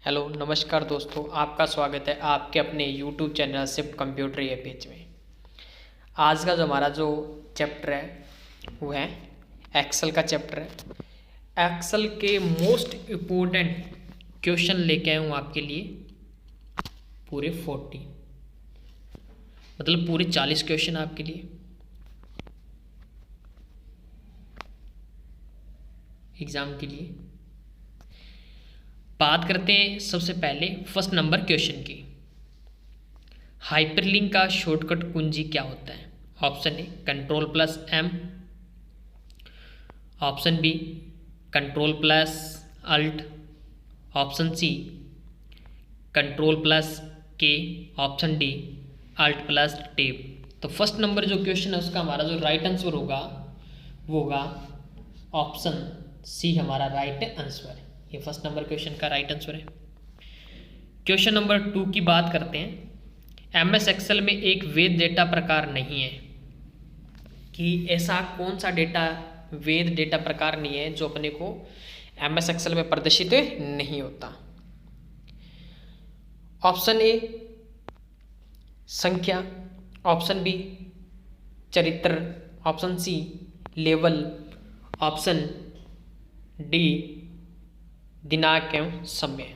Hello नमस्कार दोस्तों, आपका स्वागत है आपके अपने यूट्यूब चैनल शिफ्ट कंप्यूटर ये पेज में। आज का जो हमारा जो चैप्टर है वो है एक्सेल का चैप्टर है। एक्सेल के मोस्ट इम्पोर्टेंट क्वेश्चन लेके आया हूँ आपके लिए, पूरे 40 मतलब पूरे 40 क्वेश्चन आपके लिए एग्ज़ाम के लिए। बात करते हैं सबसे पहले फर्स्ट नंबर क्वेश्चन की। हाइपरलिंक का शॉर्टकट कुंजी क्या होता है? Option A Ctrl+M, option B Ctrl+Alt, option C Ctrl+K, option D Alt+Tab। तो फर्स्ट नंबर जो क्वेश्चन है उसका हमारा जो राइट आंसर होगा वो होगा ऑप्शन सी, हमारा राइट आंसर है। ये फर्स्ट नंबर क्वेश्चन का राइट आंसर है। क्वेश्चन नंबर 2 की बात करते हैं। MS एक्सेल में एक वैध डेटा प्रकार नहीं है कि ऐसा कौन सा डेटा वैध डेटा प्रकार नहीं है जो अपने को MS एक्सेल में प्रदर्शित नहीं होता। ऑप्शन ए संख्या, ऑप्शन बी चरित्र, option C level, option D दिनांक एवं समय।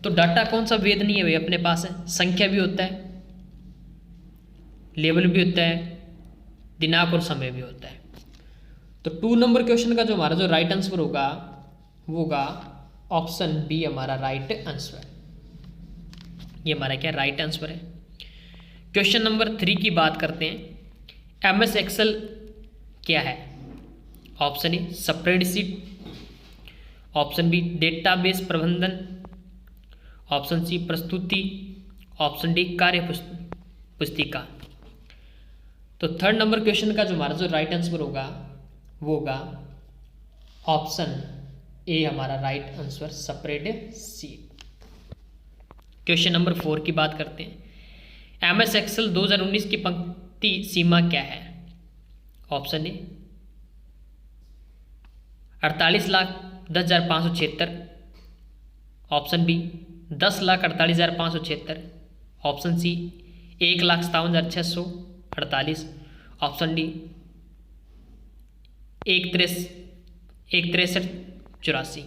तो डाटा कौन सा वैध नहीं है भाई अपने पास है? संख्या भी होता है, लेवल भी होता है, दिनांक और समय भी होता है। तो 2 नंबर क्वेश्चन का जो हमारा जो राइट आंसर होगा वो होगा ऑप्शन बी, हमारा राइट आंसर। ये हमारा क्या राइट आंसर है। क्वेश्चन नंबर 3 की बात करते हैं। MS एक्सेल क्या है? Option A spreadsheet, option B database प्रबंधन, ऑप्शन सी प्रस्तुति, ऑप्शन डी कार्य पुस्तिका। तो थर्ड नंबर क्वेश्चन का जो हमारा जो राइट आंसर होगा वो होगा ऑप्शन ए, हमारा right answer spreadsheet. Question number 4 की बात करते हैं। MS एक्सेल 2019 की पंक्ति सीमा क्या है? Option A 48,10,576, option B 10,48,576, option C 1,57,648, option D 1,63,84।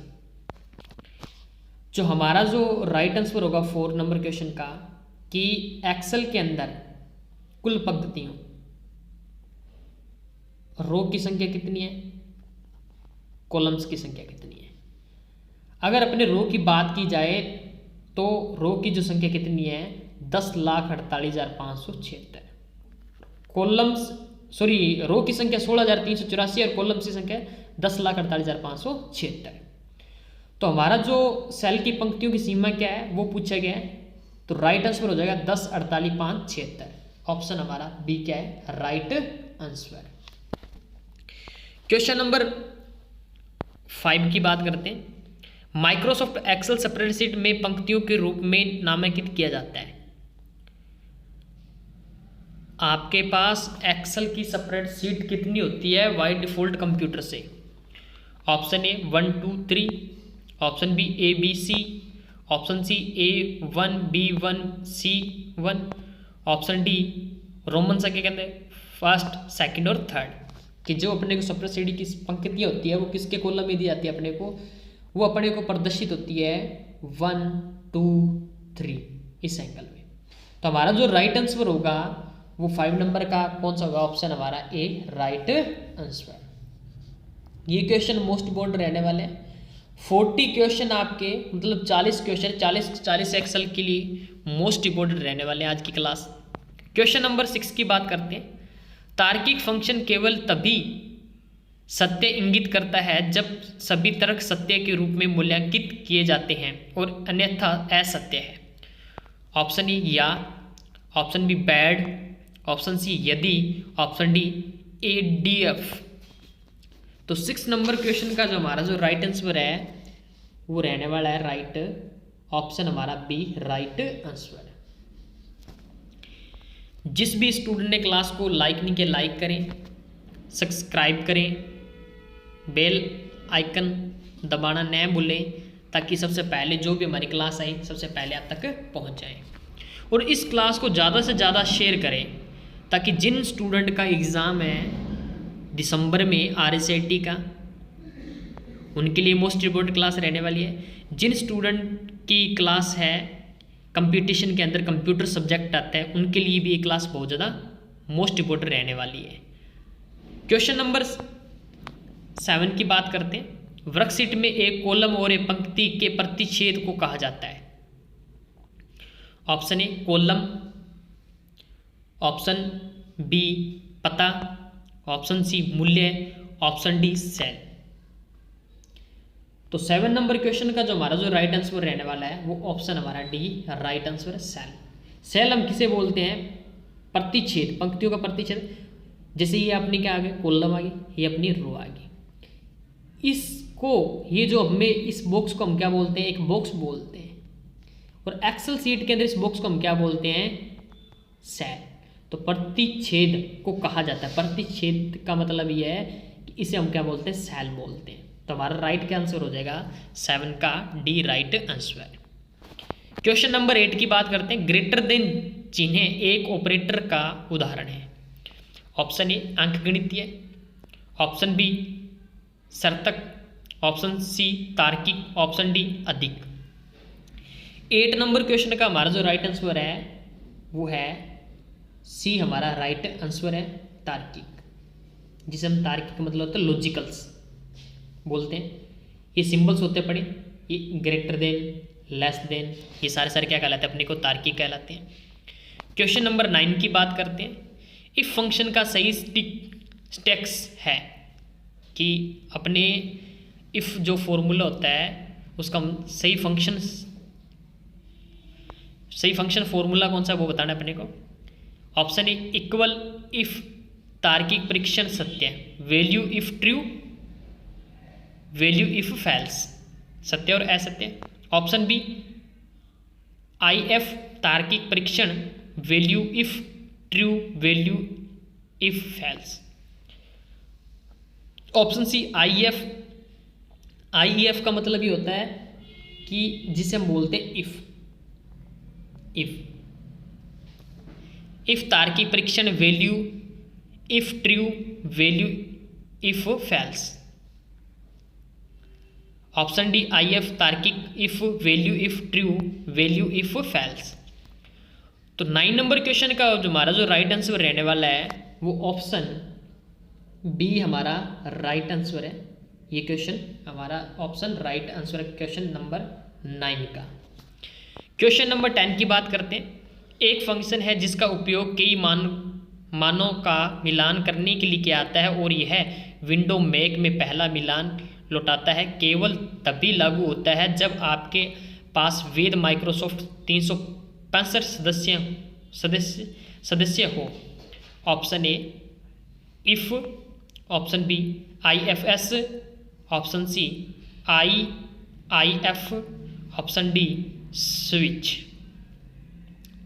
जो हमारा जो राइट आंसर होगा 4 नंबर क्वेश्चन का कि एक्सेल के अंदर कुल पंक्तियों रो की संख्या कितनी है, कॉलम्स की संख्या कितनी है। अगर अपने रो की बात की जाए तो रो की जो संख्या कितनी है 10,48,576। कॉलम्स रो की संख्या 16,384 और कॉलम्स की संख्या 10,48,576। तो हमारा जो सेल की पंक्तियों की सीमा क्या है वो पूछा गया है। तो राइट आंसर हो जाएगा 10,48,576। ऑप्शन हमारा बी क्या है, राइट आंसर। क्वेश्चन नंबर 5 की बात करते हैं। माइक्रोसॉफ्ट एक्सेल स्प्रेडशीट में पंक्तियों के रूप में नामांकित किया जाता है। आपके पास एक्सेल की स्प्रेडशीट कितनी होती है बाय डिफॉल्ट कंप्यूटर से? Option A 1 2 3, option B ABC, option C A1 B1 C1, option D Roman संख्या कहते हैं फर्स्ट, सेकंड और थर्ड। कि जो अपने को स्प्रेडशीट की पंक्तियाँ होती है वो किसके कॉलम में दी जाती है अपने को? वो अपने को प्रदर्शित होती है 1 2 3 इस एंगल में। तो हमारा जो राइट आंसर होगा वो 5 नंबर का कौन सा होगा? ऑप्शन हमारा ए, राइट आंसर। ये क्वेश्चन मोस्ट इम्पोर्टेंट रहने वाले हैं। 40 क्वेश्चन आपके मतलब 40 क्वेश्चन 40 एक्सेल के लिए मोस्ट इम्पोर्टेंट रहने वाले हैं आज की क्लास। क्वेश्चन नंबर 6 की बात करते हैं। तार्किक फंक्शन केवल तभी सत्य इंगित करता है जब सभी तर्क सत्य के रूप में मूल्यांकित किए जाते हैं और अन्यथा असत्य है। ऑप्शन ई या, option B bad, option C यदि, ऑप्शन डी ADF। तो 6 नंबर क्वेश्चन का जो हमारा जो राइट आंसर है वो रहने वाला है राइट, ऑप्शन हमारा बी, राइट आंसर। जिस भी स्टूडेंट ने क्लास को लाइक नहीं किया लाइक करें, सब्सक्राइब करें, बेल आइकन दबाना न भूलें ताकि सबसे पहले जो भी हमारी क्लास आई सबसे पहले आप तक पहुंच जाए। और इस क्लास को ज़्यादा से ज़्यादा शेयर करें ताकि जिन स्टूडेंट का एग्ज़ाम है दिसंबर में RSAT का, उनके लिए मोस्ट इम्पोर्टेंट क्लास रहने वाली है। जिन स्टूडेंट की क्लास है कंपटीशन के अंदर कंप्यूटर सब्जेक्ट आता है, उनके लिए भी ये क्लास बहुत ज़्यादा मोस्ट इम्पोर्टेंट रहने वाली है। क्वेश्चन नंबर 7 की बात करते हैं। वर्कशीट में एक कॉलम और एक पंक्ति के प्रतिच्छेद को कहा जाता है। Option A column, option B पता, ऑप्शन सी मूल्य, ऑप्शन डी सेल। तो 7 नंबर क्वेश्चन का जो हमारा जो राइट आंसर रहने वाला है वो ऑप्शन हमारा D right answer cell. Cell हम किसे बोलते हैं? प्रतिच्छेद, पंक्तियों का प्रतिच्छेद। जैसे ये अपनी क्या आ गई, कॉलम आ गई, ये अपनी रो आ गई। इसको ये जो हमें इस बॉक्स को हम क्या बोलते हैं? एक बॉक्स बोलते हैं। और एक्सेल सीट के अंदर इस बॉक्स को हम क्या बोलते हैं? सेल। तो प्रतिच्छेद को कहा जाता है। प्रतिच्छेद का मतलब ये है कि इसे हम क्या बोलते हैं? सेल बोलते हैं। तो हमारा राइट का आंसर हो जाएगा 7 का D right answer. Question number 8 की बात करते हैं। ग्रेटर देन चिन्ह एक ऑपरेटर का उदाहरण है। ऑप्शन ए अंकगणितीय, ऑप्शन बी शर्तक, ऑप्शन सी तार्किक, ऑप्शन डी अधिक। 8 नंबर क्वेश्चन का हमारा जो राइट आंसर है वो है सी, हमारा राइट आंसर है तार्किक, जिसे हम तार्किक मतलब होता है लॉजिकल्स बोलते हैं। ये सिंबल्स होते पड़े, ये ग्रेटर देन, लेस देन, ये सारे क्या कहलाते हैं? अपने को तार्किक कहलाते हैं। क्वेश्चन नंबर 9 की बात करते हैं। इफ फंक्शन का सही स्टेक्स है कि अपने इफ जो फॉर्मूला होता है उसका सही फंक्शन फॉर्मूला कौन सा वो बताना है अपने को। ऑप्शन ए इक्वल इफ तार्किक परीक्षण सत्य, value if true, value if false, सत्य और असत्य। ऑप्शन बी IF तार्किक परीक्षण, value if true, value if false. Option C IEF का मतलब ये होता है कि जिसे हम बोलते हैं इफ तार्किक परीक्षण, value if true, value if false. Option D IF तार्किक if, value if true, value if false. तो 9 नंबर क्वेश्चन का जो हमारा जो राइट आंसर रहने वाला है वो ऑप्शन बी हमारा राइट आंसर है। ये क्वेश्चन हमारा ऑप्शन राइट आंसर है क्वेश्चन नंबर 9 का। क्वेश्चन नंबर 10 की बात करते हैं। एक फंक्शन है जिसका उपयोग कई मानों का मिलान करने के लिए किया जाता है और यह विंडो मैक में पहला मिलान लौटाता है। केवल तभी लागू होता है जब आपके पास वैध माइक्रोसॉफ्ट 365 सदस्य हो। Option A if, option B IFS, option C IIF, option D switch.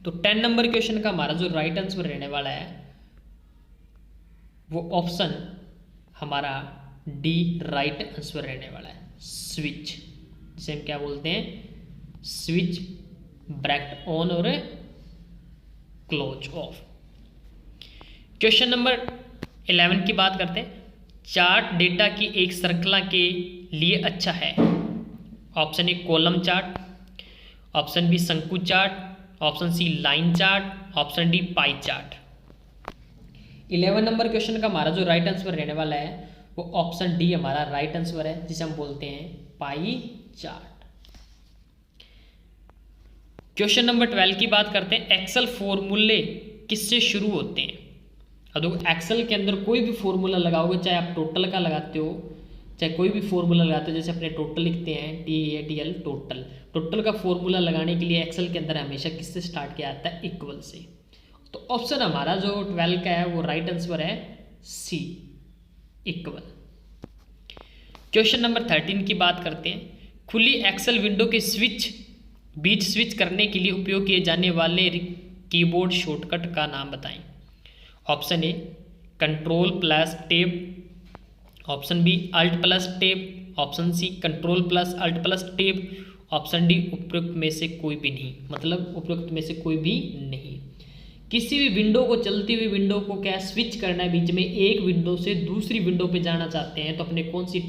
तो 10 नंबर क्वेश्चन का हमारा जो राइट आंसर रहने वाला है वो ऑप्शन हमारा डी राइट आंसर रहने वाला है, स्विच, जिसे हम क्या बोलते हैं? स्विच, ब्रैकेट ऑन और क्लोज ऑफ। क्वेश्चन नंबर 11 की बात करते हैं। चार्ट डेटा की एक श्रृंखला के लिए अच्छा है। Option A column chart, option B शंकु chart, option C line chart, option D pie chart. 11 नंबर क्वेश्चन का हमारा जो राइट आंसर रहने वाला है वो ऑप्शन डी हमारा राइट आंसर है, जिसे हम बोलते हैं पाई चार्ट। क्वेश्चन नंबर 12 की बात करते हैं। एक्सेल फॉर्मूले किससे शुरू होते हैं? अब देखो एक्सेल के अंदर कोई भी फॉर्मूला लगाओगे, चाहे आप टोटल का लगाते हो, चाहे कोई भी फॉर्मूला लगाते हो, जैसे अपने टोटल लिखते हैं TATL टोटल का फॉर्मूला लगाने के लिए एक्सेल के अंदर हमेशा किससे स्टार्ट किया जाता है? इक्वल से। तो ऑप्शन हमारा जो 12 का है वो राइट आंसर है सी, इक्वल। क्वेश्चन नंबर 13 की बात करते हैं। खुली एक्सेल विंडो के बीच स्विच करने के लिए उपयोग किए जाने वाले कीबोर्ड शॉर्टकट का नाम बताएं। Option A control plus tab, option B alt plus tab, option C control plus alt plus tab, option D उपयुक्त में से कोई भी नहीं, मतलब उपयुक्त में से कोई भी नहीं। किसी भी विंडो को, चलती हुई विंडो को क्या स्विच करना है, बीच में एक विंडो से दूसरी विंडो पे जाना चाहते हैं तो अपने कौन सी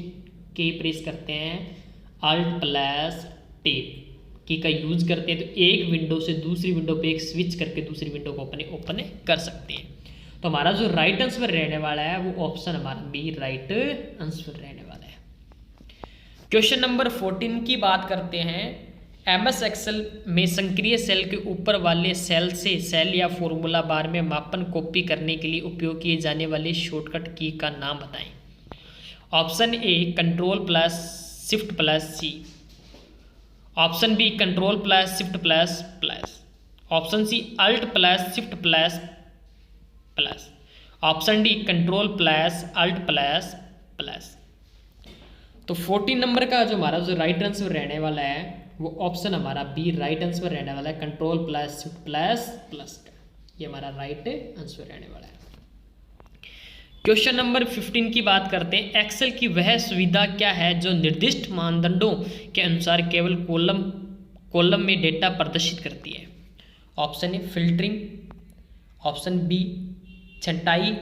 की प्रेस करते हैं, अल्ट प्लस टेब की का यूज करते हैं, तो एक विंडो से दूसरी विंडो पे एक स्विच करके दूसरी विंडो को अपने ओपन कर सकते हैं। तो हमारा जो राइट आंसर रहने वाला है वो ऑप्शन हमारा बी राइट आंसर रहने वाला है। क्वेश्चन नंबर 14 की बात करते हैं। एमएस एक्सेल में सक्रिय सेल के ऊपर वाले सेल से सेल या फॉर्मूला बार में मापन कॉपी करने के लिए उपयोग किए जाने वाली शॉर्टकट की का नाम बताएं। Option A control plus shift plus C, option B control plus shift plus plus, option C alt plus shift plus plus, option D control plus alt plus plus. तो 14 नंबर का जो हमारा जो राइट आंसर रहने वाला है वो option हमारा बी राइट आंसर रहने वाला है, control plus shift plus plus का, ये हमारा राइट आंसर रहने वाला है। क्वेश्चन नंबर 15 की बात करते हैं। एक्सेल की वह सुविधा क्या है जो निर्दिष्ट मानदंडों के अनुसार केवल कॉलम में डेटा प्रदर्शित करती है। Option A filtering, option B छंटाई,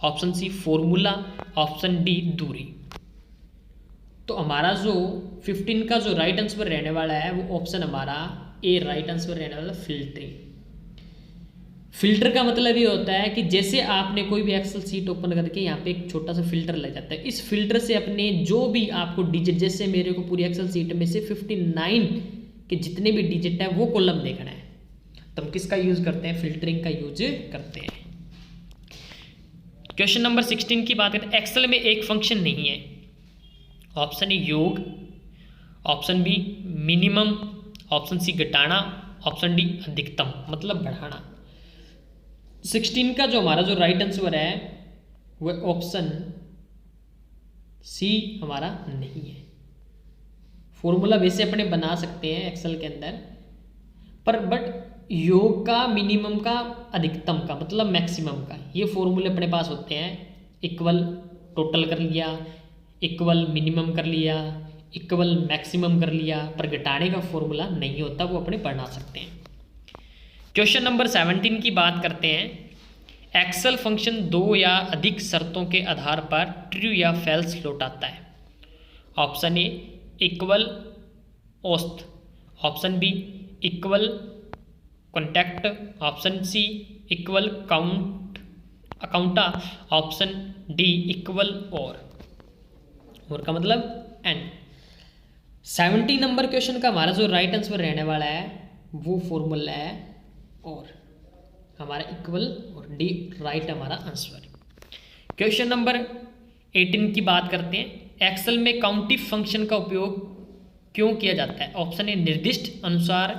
option C formula, option D दूरी। तो हमारा जो 15 का जो राइट आंसर रहने वाला है वो ऑप्शन हमारा ए राइट आंसर रहने वाला फिल्टरिंग। फिल्टर का मतलब ये होता है कि जैसे आपने कोई भी एक्सेल सीट ओपन करके यहाँ पे एक छोटा सा फिल्टर लग जाता है, इस फिल्टर से अपने जो भी आपको डिजिट, जैसे मेरे को पूरी एक्सेल सीट में से 59 के जितने भी डिजिट है वो कॉलम देखना है, तो हम किसका यूज करते हैं, फिल्टरिंग का यूज करते हैं। क्वेश्चन नंबर 16 की बात करें। एक्सेल में एक फंक्शन नहीं है। ऑप्शन ए योग, option B minimum, option C घटाना, ऑप्शन डी अधिकतम मतलब बढ़ाना। 16 का जो हमारा जो राइट आंसर है वह ऑप्शन सी हमारा नहीं है। फॉर्मूला वैसे अपने बना सकते हैं एक्सेल के अंदर, पर बट योग का, मिनिमम का, अधिकतम का मतलब मैक्सिमम का, ये फॉर्मूले अपने पास होते हैं। इक्वल टोटल कर लिया, इक्वल मिनिमम कर लिया, इक्वल मैक्सिमम कर लिया, पर घटाने का फॉर्मूला नहीं होता, वो अपने पढ़ा सकते हैं। क्वेश्चन नंबर 17 की बात करते हैं। एक्सेल फंक्शन दो या अधिक शर्तों के आधार पर ट्रू या फैल्स लौटाता है। ऑप्शन ए इक्वल औसत, option B equal contact, option C equal count अकाउंटा, ऑप्शन डी इक्वल और का मतलब एंड। 70 नंबर क्वेश्चन का हमारा जो राइट आंसर रहने वाला है वो फॉर्मूला है और हमारा इक्वल और डी राइट हमारा आंसर। क्वेश्चन नंबर 18 की बात करते हैं। एक्सेल में काउंटिव फंक्शन का उपयोग क्यों किया जाता है। ऑप्शन ए निर्दिष्ट अनुसार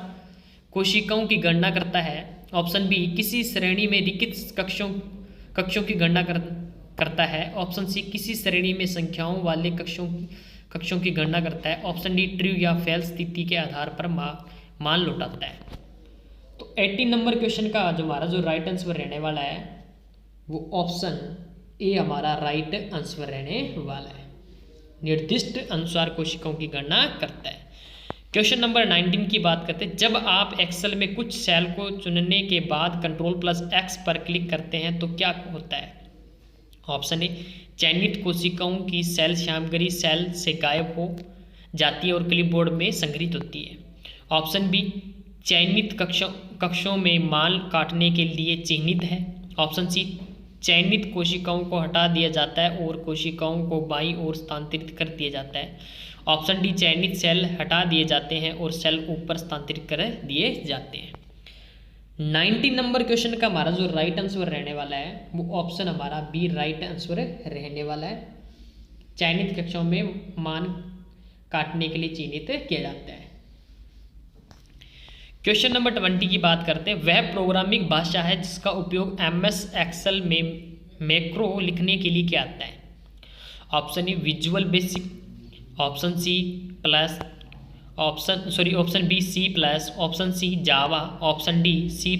कोशिकाओं की गणना करता है, ऑप्शन बी किसी श्रेणी में लिखित कक्षों की गणना करता है, ऑप्शन सी किसी श्रेणी में संख्याओं वाले कक्षों की गणना करता है, ऑप्शन डी ट्रू या फेल स्थिति के आधार पर मान लौटाता है। तो 18 नंबर क्वेश्चन का जो हमारा जो राइट आंसर रहने वाला है वो ऑप्शन ए हमारा राइट आंसर रहने वाला है, निर्दिष्ट अनुसार कोशिकाओं की गणना करता है। क्वेश्चन नंबर 19 की बात करते हैं। जब आप एक्सेल में कुछ सेल को चुनने के बाद कंट्रोल+X पर क्लिक करते हैं तो क्या होता है। ऑप्शन ए चयनित कोशिकाओं की सेल सामग्री सेल से गायब हो जाती है और क्लिपबोर्ड में संग्रहित होती है, ऑप्शन बी चयनित कक्षों में मान काटने के लिए चिन्हित है, ऑप्शन सी चयनित कोशिकाओं को हटा दिया जाता है और कोशिकाओं को बाईं ओर स्थानांतरित कर दिया जाता है, ऑप्शन डी चयनित सेल हटा दिए जाते हैं और सेल ऊपर स्थानांतरित कर दिए जाते हैं। 19 नंबर क्वेश्चन का हमारा जो राइट आंसर रहने वाला है वो ऑप्शन हमारा बी राइट आंसर रहने वाला है, चयनित कक्षों में मान काटने के लिए चिन्हित किया जाता है। क्वेश्चन नंबर 20 की बात करते हैं। वह प्रोग्रामिंग भाषा है जिसका उपयोग एमएस एक्सेल में मैक्रो लिखने के लिए किया जाता है। Option A visual basic, option C plus, option B C plus, option C Java, option D C++।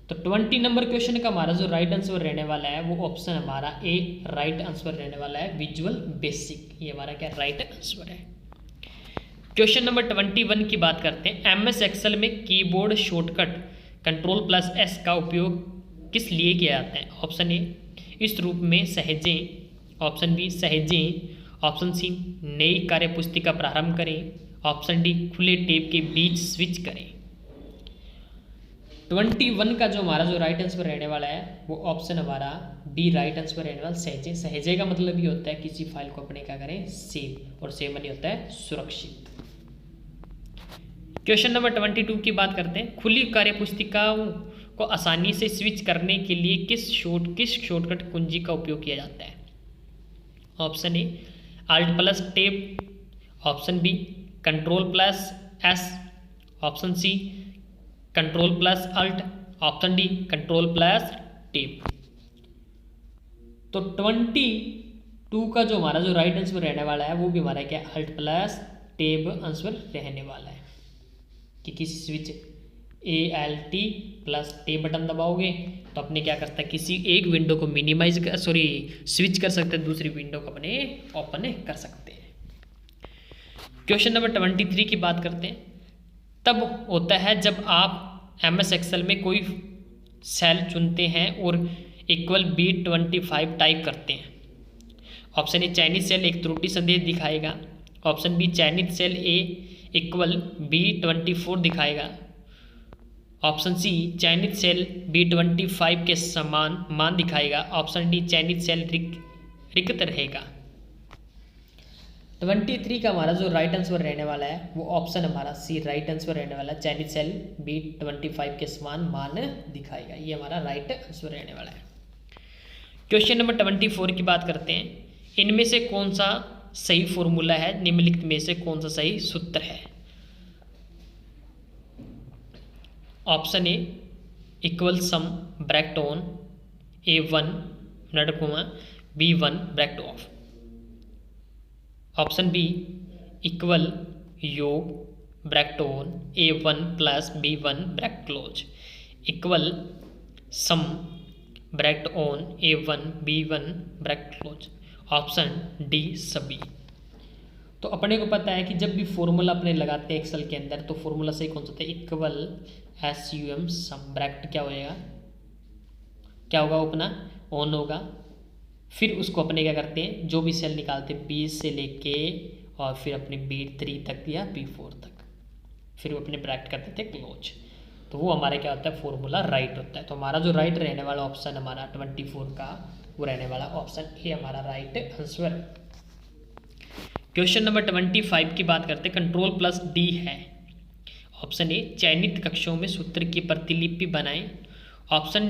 तो 20 नंबर क्वेश्चन का हमारा जो राइट आंसर रहने वाला है वो ऑप्शन हमारा ए राइट आंसर रहने वाला है, विजुअल बेसिक। ये हमारा क्या राइट आंसर है। क्वेश्चन नंबर 21 की बात करते हैं। एमएस एक्सेल में कीबोर्ड शॉर्टकट Ctrl+S का उपयोग किस लिए किया जाता है? ऑप्शन ए इस रूप में सहेजें, ऑप्शन बी सहेजें, ऑप्शन सी नई कार्य पुस्तिका प्रारंभ करें, ऑप्शन डी खुले टेप के बीच स्विच करें। 21 का जो हमारा जो राइट आंसर रहने वाला है वो ऑप्शन हमारा डी राइट आंसर रहने वाला सहेजे। सहेजे का मतलब ये होता है किसी फाइल को अपने क्या करें सेव, और सेव माने होता है सुरक्षित। क्वेश्चन नंबर 22 की बात करते हैं। खुली कार्य पुस्तिकाओं को आसानी से स्विच करने के लिए किस शॉर्टकट कुंजी का उपयोग किया जाता है? Option A Alt+Tab, option B Ctrl+S, option C Ctrl+Alt, option D Ctrl+Tab। तो 22 का जो हमारा जो राइट आंसर रहने वाला है वो भी हमारा क्या Alt+Tab आंसर रहने वाला है कि किसी स्विच Alt+Tab बटन दबाओगे तो अपने क्या करता है किसी एक विंडो को स्विच कर सकते हैं, दूसरी विंडो को अपने ओपन कर सकते हैं। क्वेश्चन नंबर 23 की बात करते हैं। तब होता है जब आप एमएस एक्सेल में कोई सेल चुनते हैं और B25 टाइप करते हैं। ऑप्शन ए चयनित सेल एक त्रुटि संदेश दिखाएगा, ऑप्शन बी चयनित सेल B24 दिखाएगा, ऑप्शन सी चयनित सेल B25 के समान मान दिखाएगा, ऑप्शन डी चयनित सेल रिक्त रहेगा। 23 का हमारा जो राइट आंसर रहने वाला है वो ऑप्शन हमारा सी राइट आंसर रहने वाला है, चयनित सेल B25 के समान मान दिखाएगा। ये हमारा राइट आंसर रहने वाला है। क्वेश्चन नंबर 24 की बात करते हैं। इनमें से कौन सा सही फॉर्मूला है, निम्नलिखित में से कौन सा सही सूत्र है? Option A equal sum bracket on A1 B1 bracket off, option B equal योग bracket on A1 plus B1 bracket close, equal sum bracket on A1 B1 bracket close, option D सभी। तो अपने को पता है कि जब भी फॉर्मूला अपने लगाते हैं एक्सेल के अंदर तो फॉर्मूला सही कौन सा होता है? इक्वल SUM सम ब्रैकेट क्या होगा अपना ऑन होगा, फिर उसको अपने क्या करते हैं जो भी सेल निकालते हैं B से लेके और फिर अपने B3 तक या B4 तक, फिर वो अपने ब्रैकेट कर देते हैं क्लोज। तो वो हमारे क्या होता है फॉर्मूला राइट होता है। तो हमारा जो राइट रहने वाला ऑप्शन हमारा 24 का वो रहने वाला ऑप्शन ए हमारा राइट आंसर। क्वेश्चन नंबर 25 की बात करते हैं। Ctrl+D है। ऑप्शन ए चयनित कक्षों में सूत्र की प्रतिलिपि बनाएं, ऑप्शन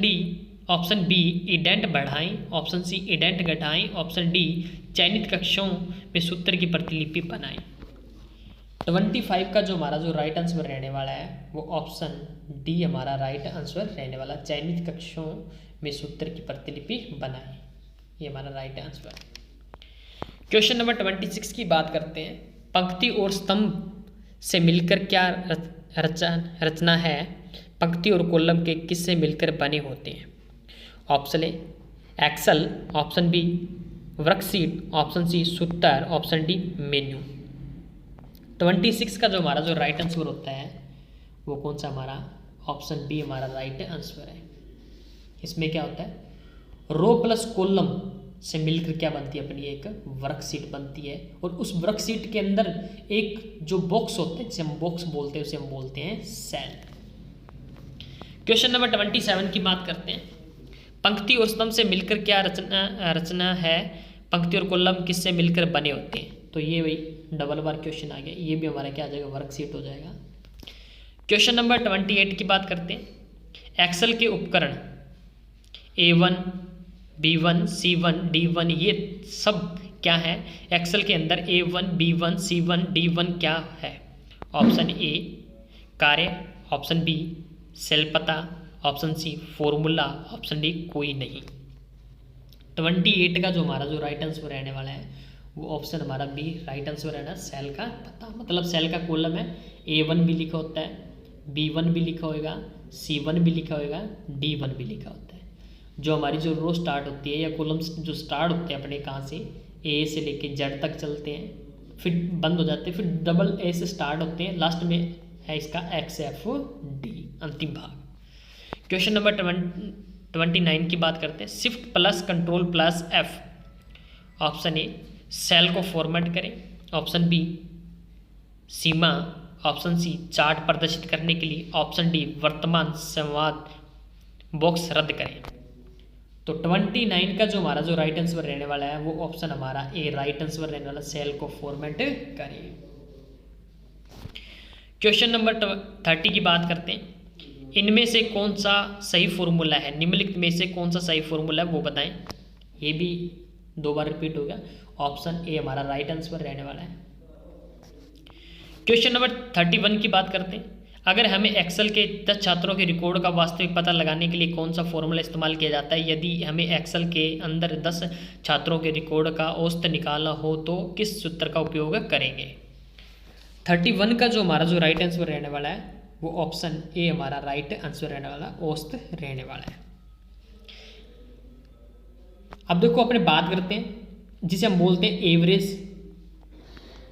बी इंडेंट बढ़ाएं, ऑप्शन सी इंडेंट घटाएं, ऑप्शन डी चयनित कक्षों में सूत्र की प्रतिलिपि बनाएं। 25 का जो हमारा जो राइट आंसर रहने वाला है वो ऑप्शन डी हमारा राइट आंसर रहने वाला, चयनित कक्षों में सूत्र की प्रतिलिपि बनाएं। ये हमारा राइट आंसर है। क्वेश्चन नंबर 26 की बात करते हैं। पंक्ति और स्तंभ से मिलकर क्या रचना है? पंक्ति और कॉलम के किससे मिलकर बने होते हैं? Option A Excel, option B worksheet, option C सूत्र, ऑप्शन डी मेन्यू। 26 का जो हमारा जो राइट आंसर होता है वो कौन सा हमारा? ऑप्शन बी हमारा राइट आंसर है। इसमें क्या होता है रो प्लस कॉलम से मिलकर क्या बनती है अपनी एक वर्कशीट बनती है, और उस वर्कशीट के अंदर एक जो बॉक्स होते हैं जिसे हम बॉक्स बोलते हैं उसे हम बोलते हैं सेल। क्वेश्चन नंबर 27 की बात करते हैं। पंक्ति और स्तंभ से मिलकर क्या रचना है? पंक्ति और कॉलम किससे मिलकर बने होते हैं? तो ये वही डबल बार क्वेश्चन आ गया, ये भी हमारा क्या आ जाएगा वर्कशीट हो जाएगा। क्वेश्चन नंबर 28 की बात करते हैं। एक्सेल के उपकरण A1 B1 C1 D1 ये सब क्या है? एक्सेल के अंदर A1 B1 C1 D1 क्या है? ऑप्शन ए कार्य, ऑप्शन बी सेल पता, option C formula, option D कोई नहीं। 28 का जो हमारा जो राइट आंसर रहने वाला है वो ऑप्शन हमारा बी राइट आंसर रहना सेल का पता। मतलब सेल का कॉलम है A1 भी लिखा होता है, B1 भी लिखा होगा, C1 भी लिखा होगा, D1 भी लिखा होता है। जो हमारी जो रो स्टार्ट होती है या कॉलम्स जो स्टार्ट होते हैं अपने कहाँ से, ए से लेके जेड तक चलते हैं, फिर बंद हो जाते हैं, फिर डबल ए से स्टार्ट होते हैं, लास्ट में है इसका XFD अंतिम भाग। क्वेश्चन नंबर 29 की बात करते हैं। Shift plus control plus F। Option A cell को फॉर्मेट करें, ऑप्शन बी सीमा, ऑप्शन सी चार्ट प्रदर्शित करने के लिए, ऑप्शन डी वर्तमान संवाद बॉक्स रद्द करें। तो 29 का जो हमारा जो राइट आंसर रहने वाला है वो ऑप्शन हमारा ए राइट आंसर रहने वाला, सेल को फॉर्मेट करें। क्वेश्चन नंबर 30 की बात करते हैं। इनमें से कौन सा सही फॉर्मूला है, निम्नलिखित में से कौन सा सही फॉर्मूला है वो बताएं। ये भी 2 बार रिपीट होगा, ऑप्शन ए हमारा राइट आंसर रहने वाला है। क्वेश्चन नंबर 31 की बात करते हैं। अगर हमें एक्सेल के 10 छात्रों के रिकॉर्ड का वास्तविक पता लगाने के लिए कौन सा फॉर्मूला इस्तेमाल किया जाता है। यदि हमें एक्सेल के अंदर 10 छात्रों के रिकॉर्ड का औसत निकालना हो तो किस सूत्र का उपयोग करेंगे। 31 का जो हमारा जो राइट आंसर रहने वाला है वो ऑप्शन ए हमारा राइट आंसर रहने वाला, औसत रहने वाला है। अब देखो अपने बात करते हैं जिसे हम बोलते हैं एवरेज,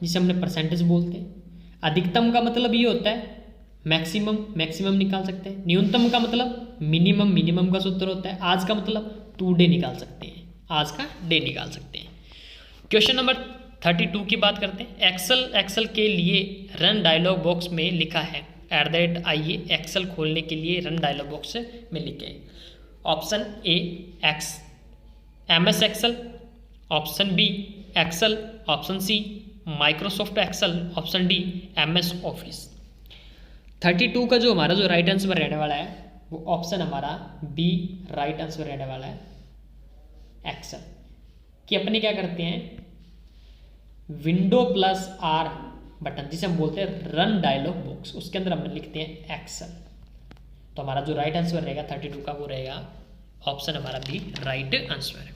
जिसे हमने परसेंटेज बोलते हैं। अधिकतम का मतलब ये होता है मैक्सिमम, मैक्सिमम निकाल सकते हैं। न्यूनतम का मतलब मिनिमम, मिनिमम का सूत्र होता है। आज का मतलब 2 डे निकाल सकते हैं, आज का डे निकाल सकते हैं। क्वेश्चन नंबर 32 की बात करते हैं। एक्सेल के लिए रन डायलॉग बॉक्स में लिखा है @, एक्सेल खोलने के लिए रन डायलॉग बॉक्स में लिखे। Option A MS Excel, option B Excel, option C Microsoft Excel, option D MS office. 32 का जो हमारा जो राइट आंसर रहने वाला है वो ऑप्शन हमारा बी राइट आंसर रहने वाला है, एक्सेल। कि अपने क्या करते हैं विंडो प्लस R बटन, जिसे हम बोलते हैं रन डायलॉग बॉक्स, उसके अंदर हम लिखते हैं एक्सेल। तो हमारा जो राइट आंसर रहेगा 32 का वो रहेगा ऑप्शन हमारा B right answer.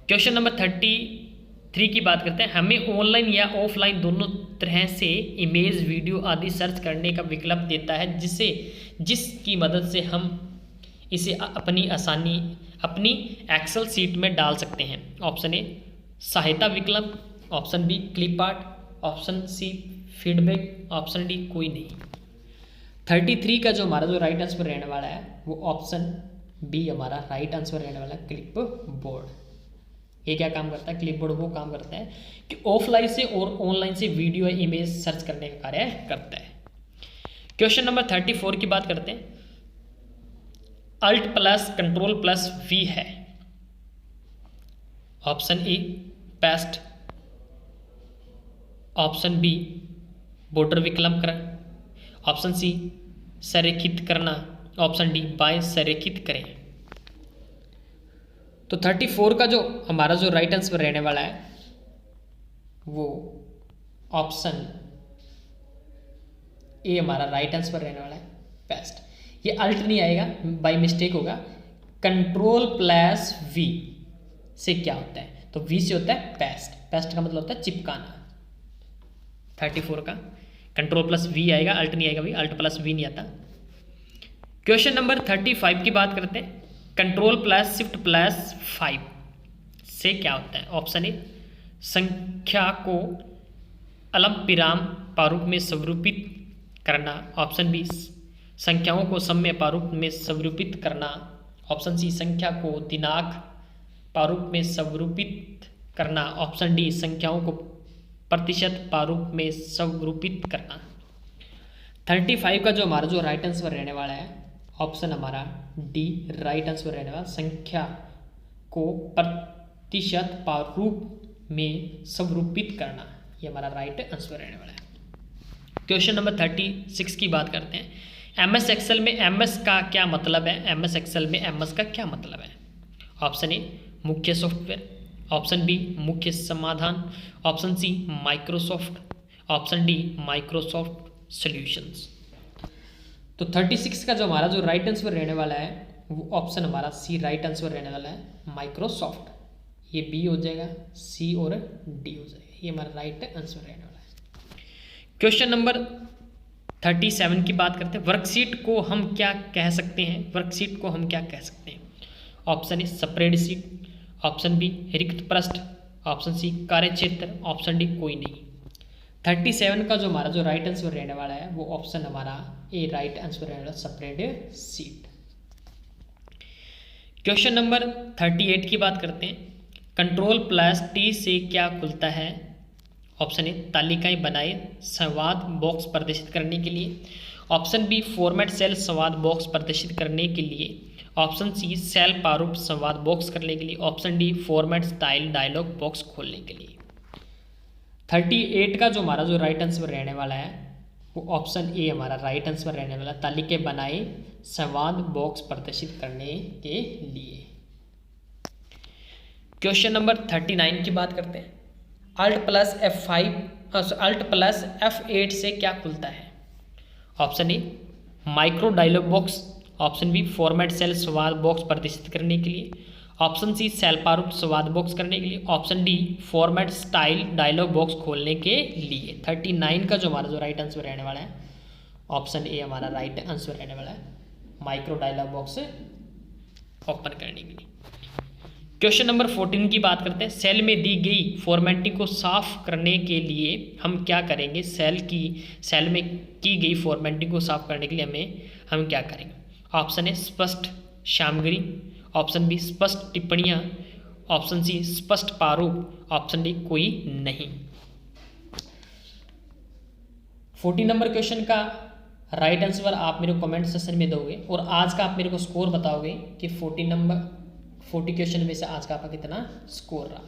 Question number 33 की बात करते हैं। हमें ऑनलाइन या ऑफलाइन दोनों तरह से इमेज, वीडियो आदि सर्च करने का विकल्प देता है जिसकी मदद से हम इसे अपनी एक्सेल सीट में डाल सकते हैं। ऑप्शन ए सहायता विकल्प, option B clip art, option C feedback, option D कोई नहीं। 33 का जो हमारा जो राइट आंसर रहने वाला है वो ऑप्शन बी हमारा राइट आंसर रहने वाला है, क्लिप बोर्ड। ये क्या काम करता है, क्लिप बोर्ड वो काम करता है कि ऑफलाइन से और ऑनलाइन से वीडियो या इमेज सर्च करने का कार्य करता है। क्वेश्चन नंबर 34 की बात करते हैं। Alt plus control plus V है। Option A paste, option B border विकल्प करें, ऑप्शन सी संरेखित करना, ऑप्शन डी बाएं संरेखित करें। तो 34 का जो हमारा जो राइट आंसर रहने वाला है वो ऑप्शन ए हमारा राइट आंसर रहने वाला है, पेस्ट। ये अल्ट नहीं आएगा, बाय मिस्टेक होगा। कंट्रोल प्लस V से क्या होता है, तो V से होता है पेस्ट। पेस्ट का मतलब होता है चिपकाना। 34 का कंट्रोल प्लस V आएगा, अल्ट नहीं आएगा भाई, अल्ट प्लस V नहीं आता। क्वेश्चन नंबर 35 की बात करते हैं। कंट्रोल प्लस शिफ्ट प्लस 5 से क्या होता है। ऑप्शन ए संख्या को अल्प विराम प्रारूप में स्वरूपित करना, ऑप्शन बी संख्याओं को समय प्रारूप में स्वरूपित करना, ऑप्शन सी संख्या को दिनांक प्रारूप में स्वरूपित करना, ऑप्शन डी संख्याओं को प्रतिशत प्रारूप में स्वरूपित करना। 35 का जो हमारा जो राइट आंसर रहने वाला है ऑप्शन हमारा डी राइट आंसर रहने वाला, संख्या को प्रतिशत प्रारूप में स्वरूपित करना, ये हमारा राइट आंसर रहने वाला है। क्वेश्चन नंबर 36 की बात करते हैं। MS एक्सेल में MS का क्या मतलब है। MS एक्सेल में MS का क्या मतलब है। ऑप्शन ए मुख्य सॉफ्टवेयर, ऑप्शन बी मुख्य समाधान, option C Microsoft, option D Microsoft solutions. तो 36 का जो हमारा जो राइट आंसर रहने वाला है वो ऑप्शन हमारा सी राइट आंसर रहने वाला है, माइक्रोसॉफ्ट। ये बी हो जाएगा, सी और डी हो जाएगा, ये हमारा राइट आंसर रहने वाला है। क्वेश्चन नंबर 37 की बात करते हैं, वर्कशीट को हम क्या कह सकते हैं, वर्कशीट को हम क्या कह सकते हैं। Option A spreadsheet, option B रिक्त पृष्ठ, ऑप्शन सी कार्यक्षेत्र, ऑप्शन डी कोई नहीं। 37 का जो हमारा जो राइट आंसर रहने वाला है वो ऑप्शन हमारा ए राइट आंसर रहने वाला स्प्रेडशीट। क्वेश्चन नंबर 38 की बात करते हैं, कंट्रोल प्लस टी से क्या खुलता है। ऑप्शन ए तालिकाएं बनाए संवाद बॉक्स प्रदर्शित करने के लिए, ऑप्शन बी फॉर्मेट सेल संवाद बॉक्स प्रदर्शित करने के लिए, ऑप्शन सी सेल प्रारूप संवाद बॉक्स करने के लिए, option D format style dialog box खोलने के लिए। 38 का जो हमारा जो राइट आंसर रहने वाला है वो ऑप्शन ए हमारा राइट आंसर रहने वाला, तालिकाएं बनाए संवाद बॉक्स प्रदर्शित करने के लिए। क्वेश्चन नंबर 39 की बात करते हैं, Alt प्लस F8 से क्या खुलता है। Option A micro dialog box, option B format cell संवाद बॉक्स प्रदर्शित करने के लिए, ऑप्शन सी सेल प्रारूप संवाद बॉक्स करने के लिए, option D format style dialog box खोलने के लिए। 39 का जो हमारा जो राइट आंसर रहने वाला है ऑप्शन ए हमारा राइट आंसर रहने वाला है, माइक्रो डायलॉग बॉक्स ओपन करने के लिए। क्वेश्चन नंबर 14 की बात करते हैं, सेल में दी गई फॉर्मेटिंग को साफ करने के लिए हम क्या करेंगे। सेल में की गई फॉर्मेटिंग को साफ करने के लिए हम क्या करेंगे। ऑप्शन ए स्पष्ट सामग्री, ऑप्शन बी स्पष्ट टिप्पणियाँ, ऑप्शन सी स्पष्ट प्रारूप, ऑप्शन डी कोई नहीं। 14 नंबर क्वेश्चन का राइट आंसर आप मेरे को कमेंट सेक्शन में दोगे और आज का आप मेरे को स्कोर बताओगे कि 40 क्वेश्चन में से आज का आपका कितना स्कोर रहा।